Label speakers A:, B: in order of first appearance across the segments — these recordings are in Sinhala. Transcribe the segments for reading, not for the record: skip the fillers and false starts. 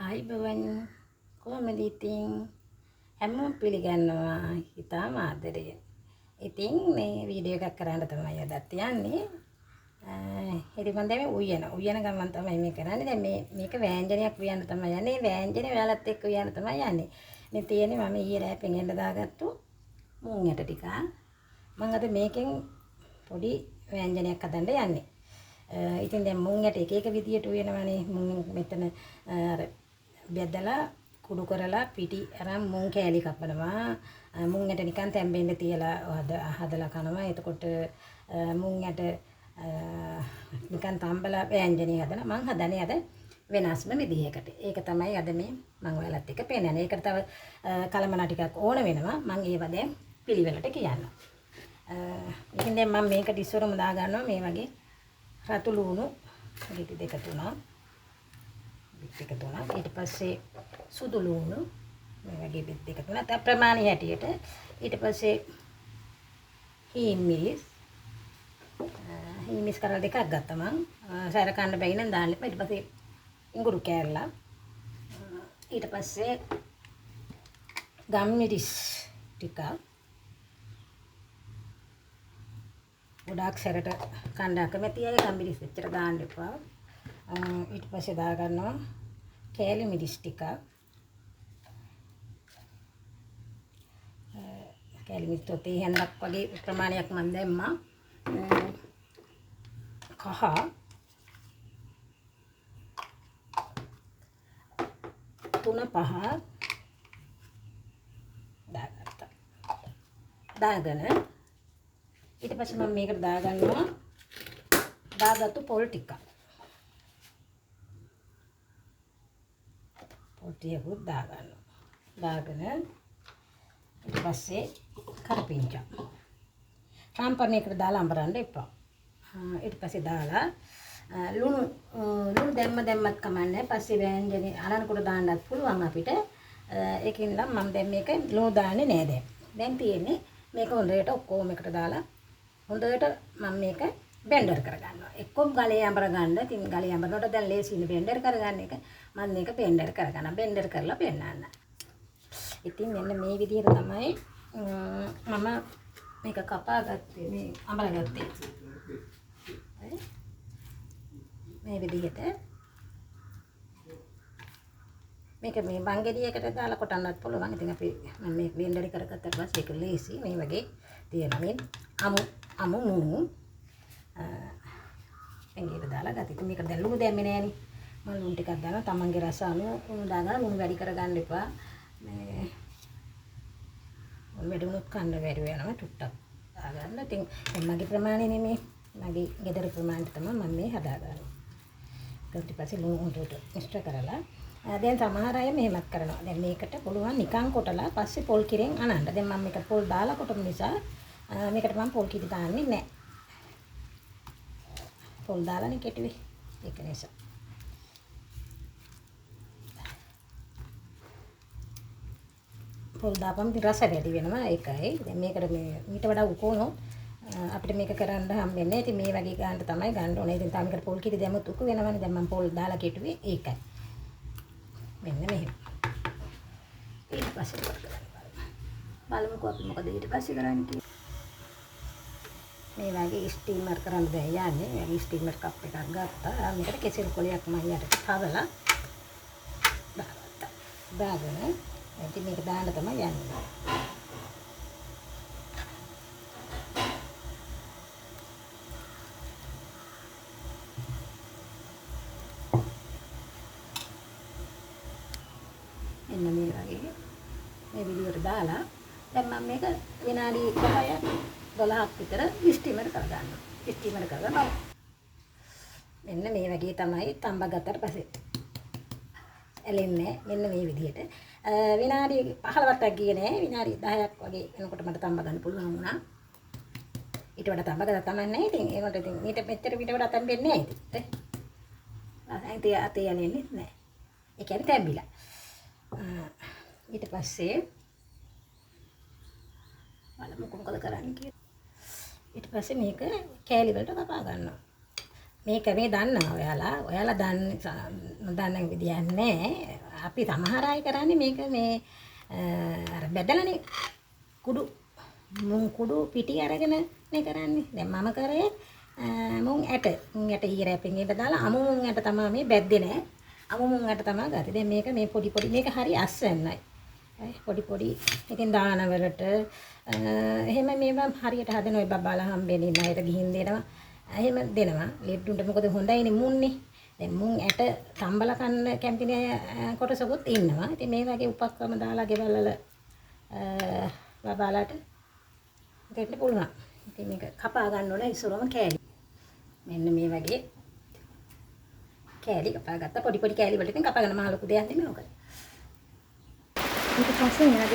A: ආයිබවන් කොහමද ඉතින් හැමෝම පිළිගන්නවා ඉතාම ආදරයෙන්. ඉතින් මේ වීඩියෝ එකක් කරන්න තමයි අදත් යන්නේ. ඉතින් මම දැන් උයන ගමන් තමයි මේ කරන්නේ. දැන් මේක ව්‍යංජනයක් වියන්න තමයි යන්නේ. ව්‍යංජනේ ඔයාලත් එක්ක වියන්න තමයි යන්නේ. මේ තියෙන්නේ මම ඊයේ රෑ පෙඟෙන්න දාගත්තු මුං යට ටික. මම අද මේකෙන් පොඩි ව්‍යංජනයක් හදන්න යන්නේ. ඉතින් දැන් මුං යට එක එක විදියට උයනවනේ. මුං මෙතන අර බෙදලා කුඩු කරලා පිටි අරන් මුං කෑලි කපනවා. මුං යට නිකන් තැම්බෙන්න තියලා හදලා කනවා. එතකොට මුං යට නිකන් තම්බලා ව්‍යංජනය හදන මං හදන්නේ අද වෙනස්ම විදිහකට. ඒක තමයි අද මේ මං ඔයාලත් එක්ක පෙන්නන්නේ. ඒකට තව කලමනා ටිකක් ඕන වෙනවා. මං ඒව දැන් පිළිවෙලට කියන්නම්. ඉතින් දැන් මම මේකට ඉස්සරම දා ගන්නවා මේ වගේ රතු ලුණු ලිටි දෙක තුනක්. ඊට පස්සේ සුදු ලුණු මේ වගේ බෙත් දෙක තුනක් ප්‍රමාණය හැටියට. ඊට පස්සේ හීමිස් කරලා දෙකක් ගත්තා මං. සැර කන්න බැයි නම් දාන්න එපා. ඊට පස්සේ ඉඟුරු කෑල්ලා. ඊට පස්සේ ගම්මිරිස් ටිකක්. ගොඩාක් සැරට කන්න අකමැති අය ගම්මිරිස් එච්චර දාන්න එපා. ඊට පස්සේ දා ගන්නවා කෑලි මිරිස් ටිකක්. කෑලි මිරිස් තොතේ හැන්දක් වගේ ප්‍රමාණයක් මම දැම්මා. කහ තුන පහ දාගත්තා. දාගෙන ඊට පස්සේ මම මේකට දා ගන්නවා දාගත්තු පොල් ටිකක්. ටිකකුත් දා ගන්නවා. දාගෙන ඊට පස්සේ කරපිංචා. රාම්පණේකට දාලා අඹරන්න එපා. ඊට පස්සේ දාලා ලුණු දැම්මත් කමන්නේ. පස්සේ ව්‍යංජනේ අනනකොට දාන්නත් පුළුවන් අපිට. ඒකින් නම් මම දැන් මේක ලුණු දාන්නේ නෑ දැන්. දැන් තියෙන්නේ මේක හොඳට ඔක්කොම එකට දාලා හොඳට මම මේක බෙන්ඩර් කරගන්නවා. එක්කම ගලේ අඹර ගන්න. ඉතින් ගලේ අඹරනකොට දැන් ලේසියිනේ බෙන්ඩර් කරගන්න එක. මම මේක බෙන්ඩර් කරගන්නවා. බෙන්ඩර් කරලා පෙන්නන්න. ඉතින් මෙන්න මේ විදිහට තමයි මම මේක කපා ගත්තේ මේ අඹර ගත්තේ. මේ විදිහට මේක මේ බංගෙඩියකට දාලා කොටන්නත් පුළුවන්. ඉතින් අපි මම මේ බෙන්ඩර් කරගත්තට පස්සේ ඒක ලේසි. මේ වගේ තියෙනවා මේ අමු මුං එංගේට දාලා ගත්තා. ඉතින් මේක දැන් ලුණු දැම්මේ නෑනේ. මම ලුණු ටිකක් දානවා. තමන්ගේ රස අනුව ලුණු දාගන්න. ලුණු වැඩි කරගන්න එපා. මේ වැඩි වුණොත් කන්න බැරි වෙනවා. ටුට්ටක් දාගන්න. ඉතින් මගේ ප්‍රමාණය නෙමෙයි. මගේ ගෙදර ප්‍රමාණයට තමයි මම මේ හදාගන්නේ. ඊට පස්සේ ලුණු හොඳට මිශ්‍ර කරලා දැන් සමහර අය මෙහෙමත් කරනවා. දැන් මේකට පුළුවන් නිකන් කොටලා පස්සේ පොල් කිරෙන් අනන්න. දැන් මම මේක පොල් දාලා කොටන නිසා මේකට මම පොල් කිරි දාන්නේ නැහැ. පොල් දාලානේ කෙටුවේ. ඒක නිසා. පොල් දාපම රස වැඩි වෙනවා ඒකයි. දැන් මේකට මීට වඩා උකෝනොත් අපිට මේක කරන්න හම්බෙන්නේ නැහැ. ඉතින් මේ වගේ ගන්න තමයි ගන්න ඕනේ. ඉතින් තාමකට පොල් කිරි දැම්මොත් උකු වෙනවනේ. දැන් මම පොල් දාලා කෙටුවේ ඒකයි. මෙන්න මෙහෙම. ඊට පස්සේ බලමුකෝ අපි මොකද ඊට පස්සේ කරන්නේ කියලා. මේ වගේ ස්ටීමර් කරන්න දැන් යන්නේ. මේ ස්ටීමර් කප් එකක් ගත්තා. මේකට කෙසෙල් කොලයක් මම යට තවලා දාගත්තා. දාගෙන ඉතින් මේක දාන්න තමයි යන්නේ. එන්න මේ වගේ මේ විදිහට දාලා දැන් මම මේක විනාඩි 10ක් 12ක් විතර ස්ටීමර් කරගන්නවා. ස්ටීමර් කරලා මෙන්න මේ වගේ තමයි තඹ ගත්තට පස්සේ එලෙන්නේ මෙන්න මේ විදිහට. විනාඩි 15ක් ගියේ නෑ. විනාඩි 10ක් වගේ එනකොට මට තඹ ගන්න පුළුවන් වුණා. ඊට වඩා තඹ ගත්තා තමයි නෑ. ඉතින් ඒකට ඉතින් මෙච්චර පිට වඩා තඹෙන්නේ නෑ ඉතින්. අතේ යන්නේ නෑ. ඒ කියන්නේ තැඹිලා. ඊට පස්සේ බලමු කොහොමද කරන්නේ කියලා. ඊට පස්සේ මේක කෑලි වලට කපා ගන්නවා. මේක මේ දන්නවා ඔයාලා දන්න විදියක් නැහැ. අපි සමහර අය කරන්නේ මේක මේ අර බැදලානේ කුඩු මුං කුඩු පිටි අරගෙන නේ කරන්නේ. දැන් මම කරේ මුං ඇට ඊරැපෙන් ඒකට දාලා අමු මුං ඇට තමයි මේ බැද්දේ නෑ. අමු මුං ඇට තමයි ගත්තේ. දැන් මේක මේ පොඩි පොඩි මේක හරි අස්සන්නයි. පොඩි පොඩි ඉතින් දාන වලට එහෙම මේවා හරියට හදන ඔය බබාලා හම්බෙන්නේ නෑට ගිහින් දෙනවා. එහෙම දෙනවා. ලෙඩුන්ට මොකද හොඳයිනේ මුන්නේ. දැන් මුං ඇට තම්බල කන්න කැම්පින කොටසකුත් ඉන්නවා. ඉතින් මේ වගේ උපක්‍රම දාලා ගෙවල් වල බබාලාට දෙන්න පුළුවන්. ඉතින් මේක කපා ගන්න ඕන ඉස්සරම කෑලි. මෙන්න මේ වගේ කෑලි කපා ගත්තා. පොඩි පොඩි කෑලි වලට ඉතින් කපා ගන්න මහ ලොකු දෙයක් නෙමෙයි ඔක. ඊට පස්සේ නේද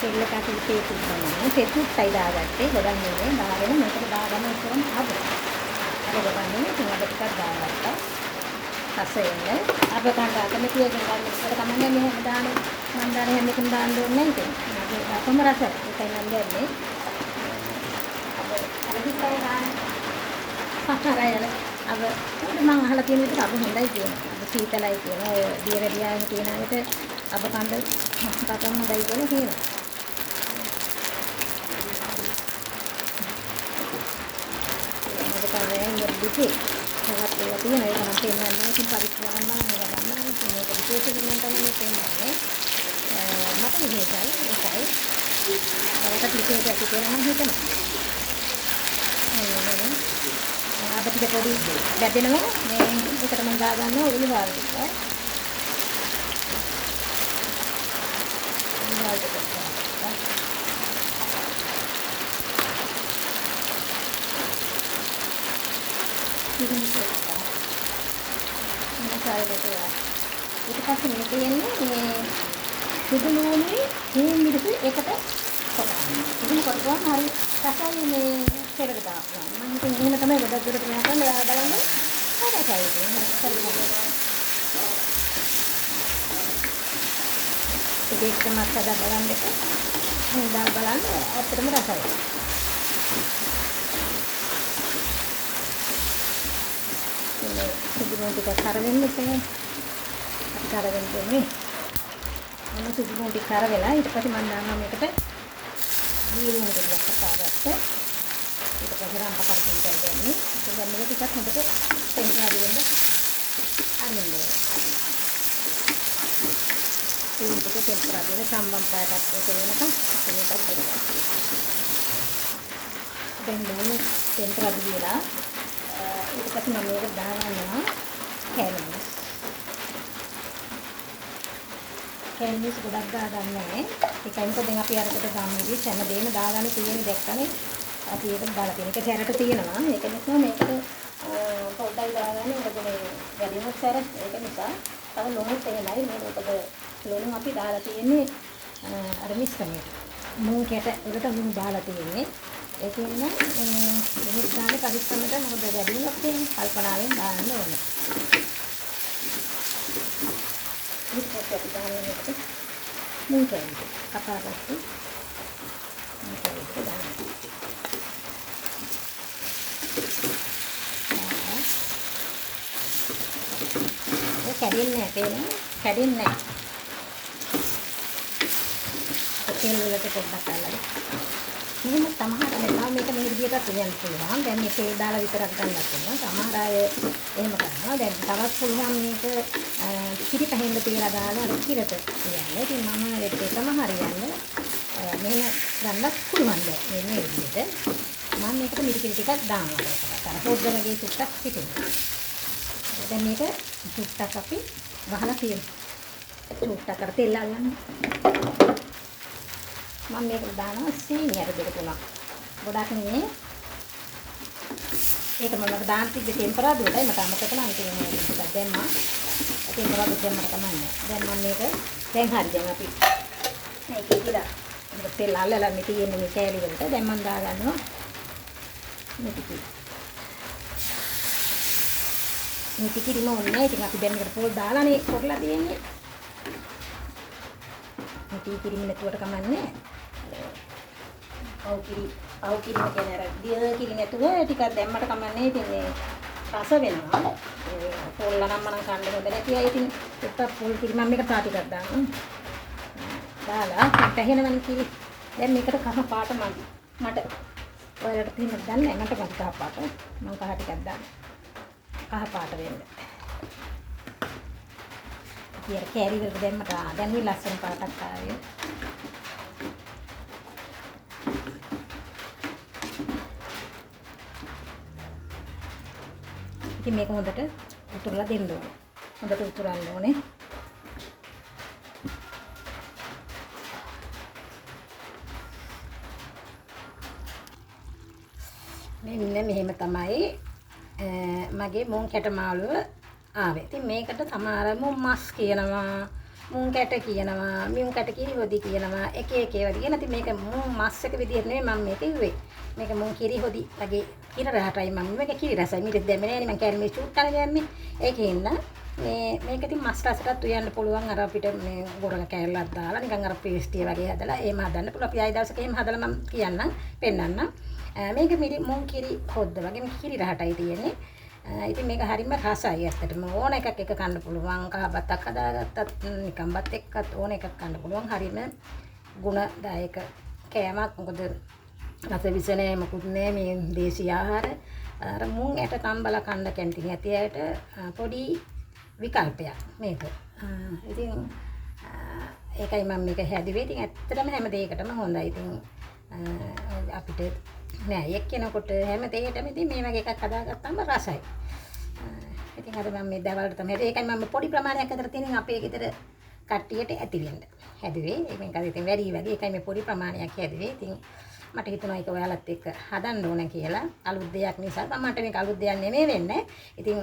A: තෙල් එක ඇතුළේ තේ තිබ්බම තෙතුත්යි දාගත්තේ. ගොඩක් නෙමෙයි දාගෙන මේකට දාගන්න ඉස්සරම හදලා. අර ගොඩන්නේ ඉතින් අද ටිකක් දාගත්තා. රසයෙන් අප ගන්න අතම තියගෙන ගන්න ඉස්සර කමන්නේ මෙහෙම දාන මම දාන හැම එකම දාන්න ඕනේ නැහැ ඉතින්. මගේ අපම රස ඒකයි මම ගන්නේ. අර හිතේ දාන පතරයල අව මම අහලා තියෙන විදිහට අබ හොඳයි කියනවා. අබ සීතලයි කියනවා. ඔය දියරදියාම තියෙන විදිහට අබ කන්ද කටම හොඳයි කියලා කියනවා. ඒක තමයි ඉන්නේ. ඒවත් ඒවා තියෙන ඒක නම් තේරෙන්නේ ඉතින් පරිස්සමෙන් මම මේක ගන්නවා ඉතින් මේක විශේෂයෙන් මම තමයි තේරෙන්නේ මට විශේෂයි ඒකයි ඒකට විශේෂ ඇති කියලා මම හිතනවා අපිට පොඩි බැදෙනවා මේ එකට මම ගා ගන්නවා උළු වාල් ටික ඊට පස්සේ මේ තියෙන්නේ මේ සුදු ලුණුයි හේන් මිරිසු එකට කොටන්න. ඉතින් කොටුවම හරි රසයි මේ පෙරක දාපුවා. මම ඉතින් එහෙම තමයි ගොඩක් දුරට මෙයා කරන්න ඔයා බලන්න. හරියි ඉතින්. ඒකම අත්දැක බලන්න එක. මේ දා බලන්න ඇත්තටම රසයි. සුදුමෝටි කර වෙන්න ඉතින් කර වෙන්නේ මම සුදුමෝටි කර වෙලා ඊට පස්සේ මම දානවා මේකට ජීලුණු ටිකක් කපාගත්ත ඊට පස්සේ රම්ප කරපින් දෙන්නේ ඉතින් දැන් මේක ටිකක් හොඳට තෙන්නා දෙන්න අරින්න මේක තෙම්පරා දෙන සම්බම් පාටක් වෙනකම් මේකත් දෙන්න දැන් ලුණු තෙම්පරා දීලා ඊට පස්සේ මම මේක දාගන්නවා කැලමිස්. කැලමිස් ගොඩක් දාගන්නේ. ඒකයි මොකද දැන් අපි අරකට ගම්මිදී හැමදේම දාගන්න තියෙන්නේ දැක්කනේ. අපි ඒක දාලා තියෙන එක සැරට තියෙනවා. ඒක නිසා මේකට පොඩ්ඩක් දාගන්න මොකද මේ වැඩිමත් සැර ඒක නිසා තව ලුණුත් එහෙමයි මේ මොකද ලුණු අපි දාලා තියෙන්නේ අර මිශ්‍රණයට. මුං කැට වලට ලුණු දාලා තියෙන්නේ. ඒක ඉන්න මෙහෙත් ගානේ පරිස්සමට මොකද වැඩි වෙනත් තියෙන්නේ කල්පනාවෙන් දාන්න ඕනේ. ඊට පස්සේ දාන්න එකට මුං කැලි කපාගත්තු මුං කැලි දාන්න. ඒක කැඩෙන්නේ නැහැ කැඩෙන්නේ නැහැ. තෙල් වලට පොඩ්ඩක් අල්ලලා මෙහෙම සමහර වෙලාව මේක මේ විදිහට තියන්න පුළුවන්. දැන් මේ තේ දාලා විතරක් ගන්නත් පුළුවන්. සමහර අය එහෙම කරනවා. දැන් තවත් පුළුවන් මේක කිරි පැහෙන්න තියලා දාලා කිරට තියන්න. ඉතින් මම ඒක එකම හරියන්නේ මෙහෙම ගන්නත් පුළුවන් දැන් මේ විදිහට. මම මේකට මිරිකිරි ටිකක් දානවා. අර පොඩ්ඩ වගේ සුට්ටක් පිටින්. දැන් මේක සුට්ටක් අපි වහලා තියෙනවා. සුට්ටක් කර තෙල් අල්ලන්න. මම මේක දානවා සීනි අර දෙක තුනක්. ගොඩක් නෙමෙයි. ඒක මම දාන්න තිබ්බ ටෙම්පරාදුරටයි මට අමතක නම් ඉතින් මේක දැම්මා. ටෙම්පරාදුර දැම්මට කමන්නේ. දැන් මම මේක දැන් හරි දැන් අපි මේක ඉතිලා මේක තෙල් අල්ලලා මේ තියෙන්නේ මේ කෑලි වලට. දැන් මම දාගන්නවා මේ ටික. මේ ටිකම ඕනේ. ඉතින් අපි දැන් මේකට පොල් දාලානේ කොටලා තියෙන්නේ. මේ ටික නැතුවට කමන්නේ. පව් කිරි කියන්නේ අර දිය කිරි නැතුව ටිකක් දැම්මට කමන්නේ. ඉතින් මේ රස වෙනවා. ඒ පොල්ලා නම් මම කන්න හොඳ නැති අය ඉතින් ටිකක් පොල් කිරි මම මේක තා ටිකක් දාන්න. දාලා පැහැෙනවනේ කිරි. දැන් මේකට කහ පාට මට ඔයාලට තියෙන දන්නේ මට කහ පාට. මම කහ ටිකක් දාන්න. කහ පාට වෙන්න. ඉතින් කැරි වලට දැම්මට දැන් මේ ලස්සන පාටක් ආවේ. ඉතින් මේක හොඳට උතුරලා දෙන්න ඕනේ. හොඳට උතුරන්න ඕනේ. මෙන්න මෙහෙම තමයි මගේ මුං කැට මාළුව ආවේ. ඉතින් මේකට සමහර මුං මස් කියනවා, මුං කැට කියනවා, මුං කැට කිරි හොදි කියනවා, එක එක ඒවා කියන. ඉතින් මේක මුං මස් එක විදිහට නෙමෙයි මම මේක ඉුවේ. මේක මුං කිරි හොදි වගේ කිර රහටයි මම මේක කිරි රසයි. මීට දැම්මේ නෑනේ මම කැරි මේ චූට්ටන දැම්මේ. ඒකෙන් මේක ඉතින් මස් රසටත් උයන්න පුළුවන්. අර අපිට මේ ගොරක කෑල්ලක් දාලා නිකන් අර පේස්ටි වගේ හදලා එහෙම හදන්න පුළුවන්. අපි ආයි දවසක එහෙම හදලා මම කියන්නම්, පෙන්නන්නම්. මේක මුං කිරි හොද්ද වගේ මේක කිරි රහටයි තියෙන්නේ. ඉතින් මේක හරිම රසයි ඇත්තටම. ඕන එකක් එක කන්න පුළුවන්. කහ බත්තක් හදාගත්තත් නිකන් බත් එක්කත් ඕන එකක් කන්න පුළුවන්. හරිම ගුණදායක කෑමක්. මොකද රස විස නෑ මොකුත් නෑ මේ දේශීය ආහාර. අර මුං ඇට තම්බලා කන්න කැමති නැති අයට පොඩි විකල්පයක් මේක. ඉතින් ඒකයි මම මේක හැදුවේ. ඉතින් ඇත්තටම හැම දෙයකටම හොඳයි. ඉතින් අපිට නෑ එක් කෙනෙකුට හැම දෙයකටම ඉතින් මේ වගේ එකක් හදාගත්තාම රසයි. ඉතින් අද මම මේ දවල්ට තමයි ඒකයි මම පොඩි ප්‍රමාණයක් අතර තියෙන අපේ ගෙදර කට්ටියට ඇති වෙන්න හැදුවේ. මේක අද ඉතින් වැඩි වගේ ඒකයි මේ පොඩි ප්‍රමාණයක් හැදුවේ. ඉතින් මට හිතුණා ඒක ඔයාලත් එක්ක හදන්න ඕන කියලා. අලුත් දෙයක් නිසා මට මේක අලුත් දෙයක් නෙමෙයි වෙන්නේ. ඉතින්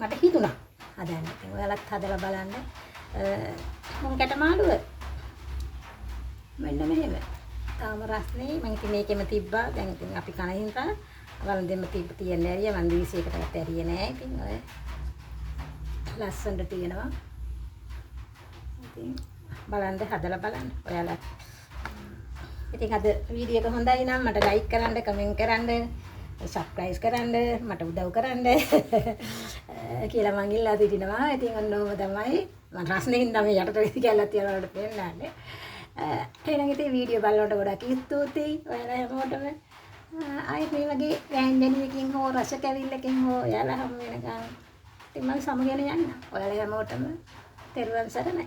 A: මට හිතුණා හදන්න. ඉතින් ඔයාලත් හදලා බලන්න. මුං කැට මාළුව මෙන්න මෙහෙම. තාම රස්නේ මම ඉතින් මේකෙම තිබ්බා. දැන් ඉතින් අපි කන හින්දා වළඳෙම තියන්නේ ඇරිය මන් දීසියකටවත් ඇරියේ නෑ. ඉතින් ඔය ලස්සනට තියෙනවා. ඉතින් බලන්න හදලා බලන්න ඔයාලා. ඉතින් අද වීඩියෝ එක හොඳයි නම් මට ලයික් කරන්න, කමෙන්ට් කරන්න, සබ්ස්ක්‍රයිබ් කරන්න, මට උදව් කරන්න කියලා මං ඉල්ලා සිටිනවා. ඉතින් ඔන්නෝම තමයි මම රස්නේ හින්දා මේ යටට විසි කැල්ලක් තියලා වලට පෙන්නන්නේ. එහෙනම් ඉතින් වීඩියෝ බලනකොට ගොඩක් ස්තුතියි ඔයාලා හැමෝටම. ආයෙත් මේ වගේ වෑංජනයකින් හෝ රස කැවිල්ලකින් හෝ ඔයාලා හැම වෙනකන් ඉතින් මම සමගගෙන යන්න. ඔයාලා හැමෝටම තෙරුවන් සරණයි.